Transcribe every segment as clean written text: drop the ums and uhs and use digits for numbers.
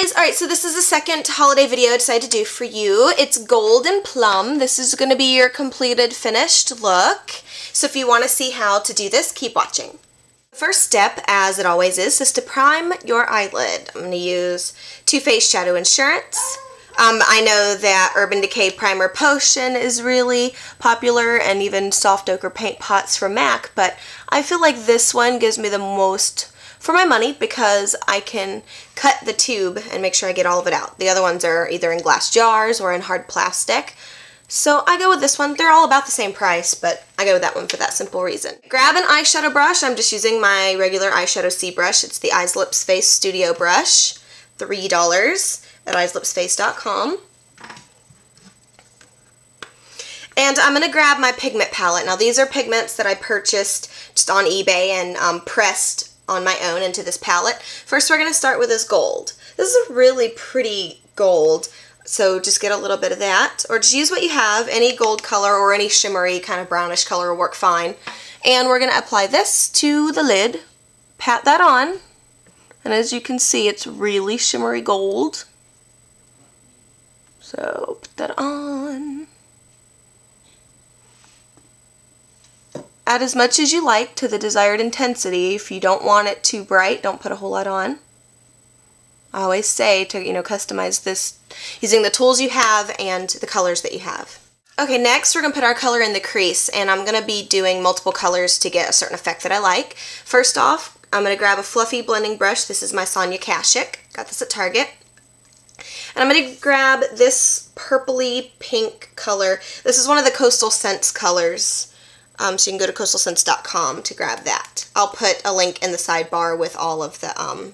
guys! Alright, so this is the second holiday video I decided to do for you. It's gold and plum. This is going to be your completed finished look. So if you want to see how to do this, keep watching. The first step, as it always is to prime your eyelid. I'm going to use Too Faced Shadow Insurance. I know that Urban Decay Primer Potion is really popular, and even soft ochre paint pots from MAC, but I feel like this one gives me the most for my money because I can cut the tube and make sure I get all of it out. The other ones are either in glass jars or in hard plastic. So I go with this one. They're all about the same price, but I go with that one for that simple reason. Grab an eyeshadow brush. I'm just using my regular eyeshadow C brush. It's the Eyes Lips Face Studio Brush. $3 at eyeslipsface.com. And I'm going to grab my pigment palette. Now these are pigments that I purchased just on eBay and pressed on my own into this palette. First we're going to start with this gold. This is a really pretty gold, so just get a little bit of that, or just use what you have. Any gold color or any shimmery kind of brownish color will work fine. And we're going to apply this to the lid, pat that on, and as you can see it's really shimmery gold. So put that on. Add as much as you like to the desired intensity. If you don't want it too bright, don't put a whole lot on. I always say to, customize this using the tools you have and the colors that you have. Okay, next we're going to put our color in the crease, and I'm going to be doing multiple colors to get a certain effect that I like. First off, I'm going to grab a fluffy blending brush. This is my Sonia Kashuk. Got this at Target. And I'm going to grab this purpley pink color. This is one of the Coastal Scents colors. So you can go to coastalscents.com to grab that. I'll put a link in the sidebar with all of the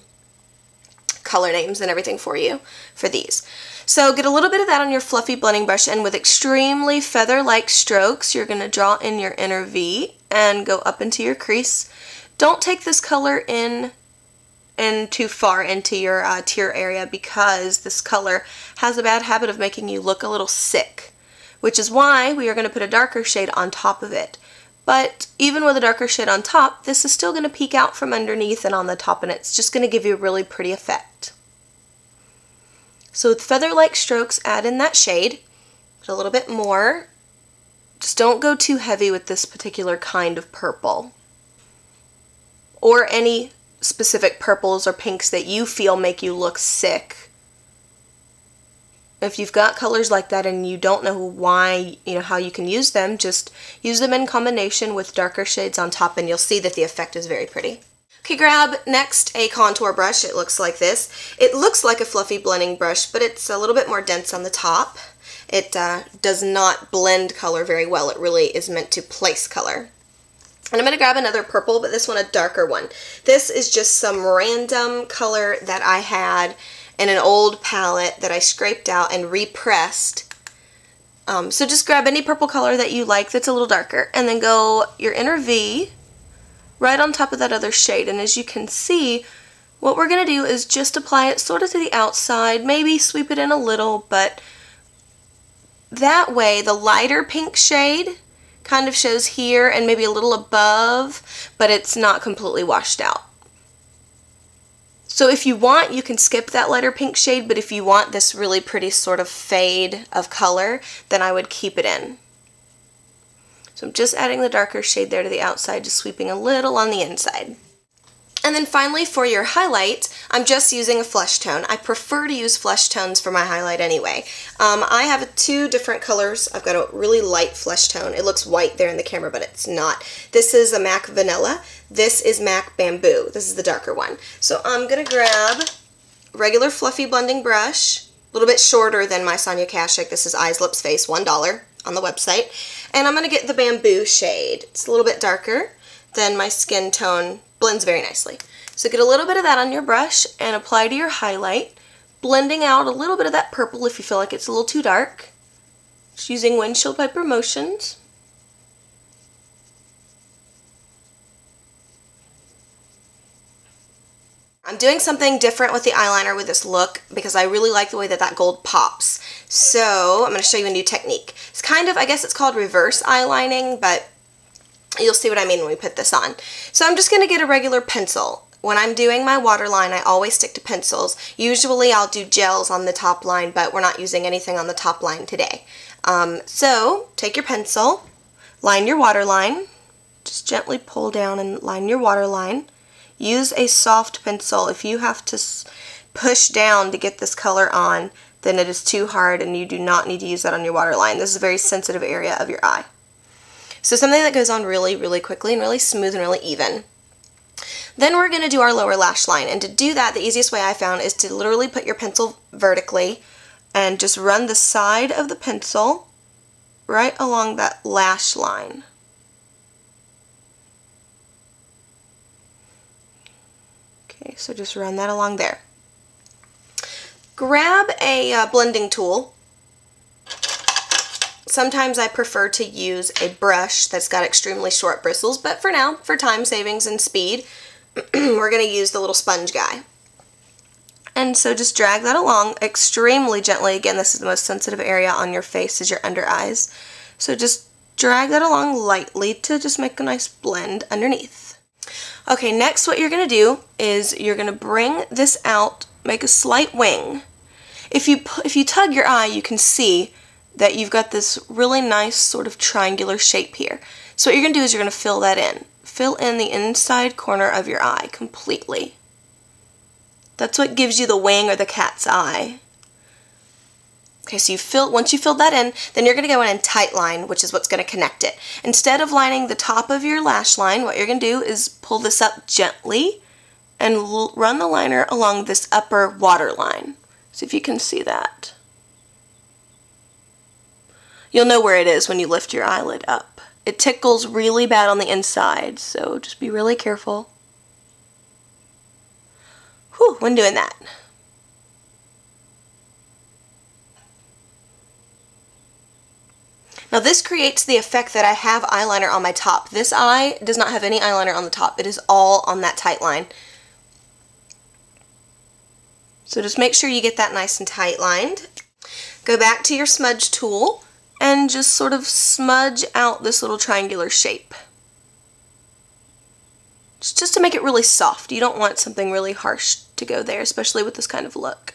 color names and everything for you for these. So get a little bit of that on your fluffy blending brush, and with extremely feather-like strokes, you're going to draw in your inner V and go up into your crease. Don't take this color in too far into your tear area, because this color has a bad habit of making you look a little sick, which is why we are going to put a darker shade on top of it. But even with a darker shade on top, this is still going to peek out from underneath and on the top, and it's just going to give you a really pretty effect. So with feather-like strokes, add in that shade. Put a little bit more. Just don't go too heavy with this particular kind of purple, or any specific purples or pinks that you feel make you look sick. If you've got colors like that and you don't know why, how you can use them, just use them in combination with darker shades on top, and you'll see that the effect is very pretty. Okay, grab next a contour brush. It looks like this. It looks like a fluffy blending brush, but it's a little bit more dense on the top. It does not blend color very well. It really is meant to place color. And I'm going to grab another purple, but this one a darker one. This is just some random color that I had in an old palette that I scraped out and repressed. So just grab any purple color that you like that's a little darker, and then go your inner V right on top of that other shade. And as you can see, what we're going to do is just apply it sort of to the outside, maybe sweep it in a little, but that way the lighter pink shade kind of shows here and maybe a little above, but it's not completely washed out. So if you want, you can skip that lighter pink shade, but if you want this really pretty sort of fade of color, then I would keep it in. So I'm just adding the darker shade there to the outside, just sweeping a little on the inside. And then finally, for your highlight, I'm just using a flesh tone. I prefer to use flesh tones for my highlight anyway. I have two different colors. I've got a really light flesh tone. It looks white there in the camera, but it's not. This is a MAC Vanilla. This is MAC Bamboo. This is the darker one. So I'm going to grab a regular fluffy blending brush, a little bit shorter than my Sonia Kashuk. This is Eyes Lips Face, $1 on the website. And I'm going to get the Bamboo shade. It's a little bit darker than my skin tone. Blends very nicely. So get a little bit of that on your brush and apply to your highlight, blending out a little bit of that purple if you feel like it's a little too dark. Just using windshield wiper motions. I'm doing something different with the eyeliner with this look because I really like the way that gold pops. So I'm going to show you a new technique. It's kind of, I guess it's called reverse eyelining, but you'll see what I mean when we put this on. So I'm just going to get a regular pencil. when I'm doing my waterline, I always stick to pencils. Usually I'll do gels on the top line, but we're not using anything on the top line today. So take your pencil, line your waterline, just gently pull down and line your waterline. Use a soft pencil. If you have to push down to get this color on, then it is too hard and you do not need to use that on your waterline. This is a very sensitive area of your eye. So something that goes on really, really quickly and really smooth and really even. Then we're going to do our lower lash line, and to do that, the easiest way I found is to literally put your pencil vertically and just run the side of the pencil right along that lash line. Okay, so just run that along there. Grab a blending tool. Sometimes I prefer to use a brush that's got extremely short bristles, but for now, for time savings and speed, we're going to use the little sponge guy. And so just drag that along extremely gently. Again, this is the most sensitive area on your face, is your under eyes. So just drag that along lightly to just make a nice blend underneath. Okay, next what you're going to do is you're going to bring this out, make a slight wing. If you tug your eye, you can see that you've got this really nice sort of triangular shape here. So what you're going to do is you're going to fill that in. Fill in the inside corner of your eye completely. That's what gives you the wing or the cat's eye. Okay, so once you filled that in, then you're going to go in and tight line, which is what's going to connect it. Instead of lining the top of your lash line, what you're going to do is pull this up gently and run the liner along this upper water line. See if you can see that. You'll know where it is when you lift your eyelid up. It tickles really bad on the inside, so just be really careful. Whew, when doing that. Now this creates the effect that I have eyeliner on my top. This eye does not have any eyeliner on the top. It is all on that tight line. So just make sure you get that nice and tight lined. Go back to your smudge tool and just sort of smudge out this little triangular shape. Just to make it really soft. You don't want something really harsh to go there, especially with this kind of look.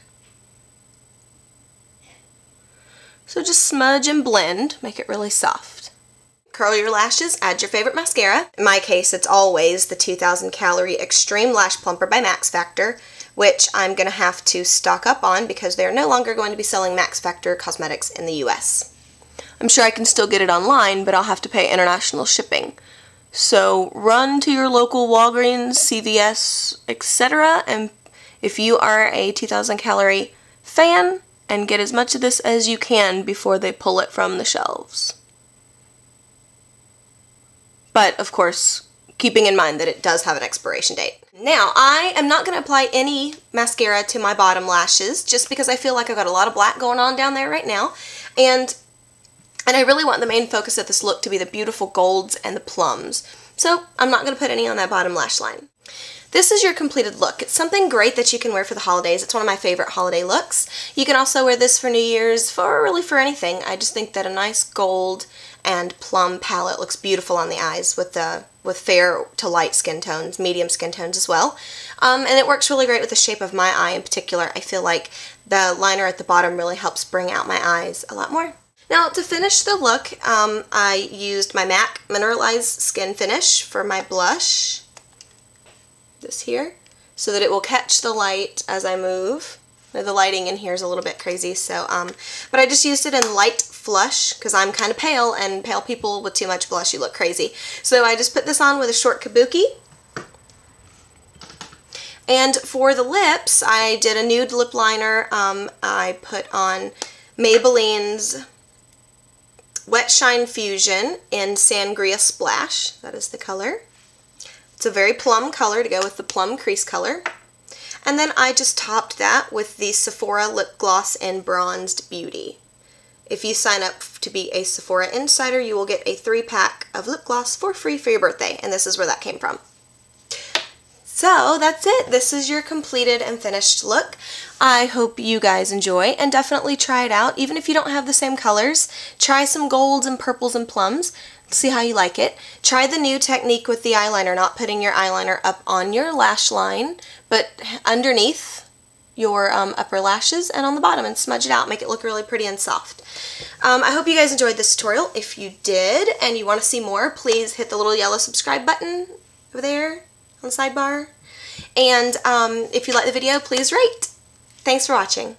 So just smudge and blend, make it really soft. Curl your lashes, add your favorite mascara. In my case, it's always the 2000 Calorie Extreme Lash Plumper by Max Factor, which I'm going to have to stock up on because they're no longer going to be selling Max Factor cosmetics in the US. I'm sure I can still get it online, but I'll have to pay international shipping. So run to your local Walgreens, CVS, etc. and if you are a 2000 calorie fan, and get as much of this as you can before they pull it from the shelves. But of course, keeping in mind that it does have an expiration date. Now, I am not going to apply any mascara to my bottom lashes just because I feel like I've got a lot of black going on down there right now. And I really want the main focus of this look to be the beautiful golds and the plums. So I'm not going to put any on that bottom lash line. This is your completed look. It's something great that you can wear for the holidays. It's one of my favorite holiday looks. You can also wear this for New Year's, really for anything. I just think that a nice gold and plum palette looks beautiful on the eyes with fair to light skin tones, medium skin tones as well. And it works really great with the shape of my eye in particular. I feel like the liner at the bottom really helps bring out my eyes a lot more. Now to finish the look, I used my MAC Mineralized Skin Finish for my blush. This here, so that it will catch the light as I move. The lighting in here is a little bit crazy, so but I just used it in light flush because I'm kind of pale, and pale people with too much blush, you look crazy. So I just put this on with a short kabuki. And for the lips, I did a nude lip liner. I put on Maybelline's Wet Shine Fusion in Sangria Splash. That is the color. It's a very plum color to go with the plum crease color. And then I just topped that with the Sephora Lip Gloss in Bronzed Beauty. If you sign up to be a Sephora Insider, you will get a 3-pack of lip gloss for free for your birthday, and this is where that came from. So that's it. This is your completed and finished look. I hope you guys enjoy, and definitely try it out. Even if you don't have the same colors, try some golds and purples and plums. See how you like it. Try the new technique with the eyeliner, not putting your eyeliner up on your lash line, but underneath your upper lashes and on the bottom, and smudge it out. Make it look really pretty and soft. I hope you guys enjoyed this tutorial. If you did and you want to see more, please hit the little yellow subscribe button over there on the sidebar. And if you like the video, please rate. Thanks for watching.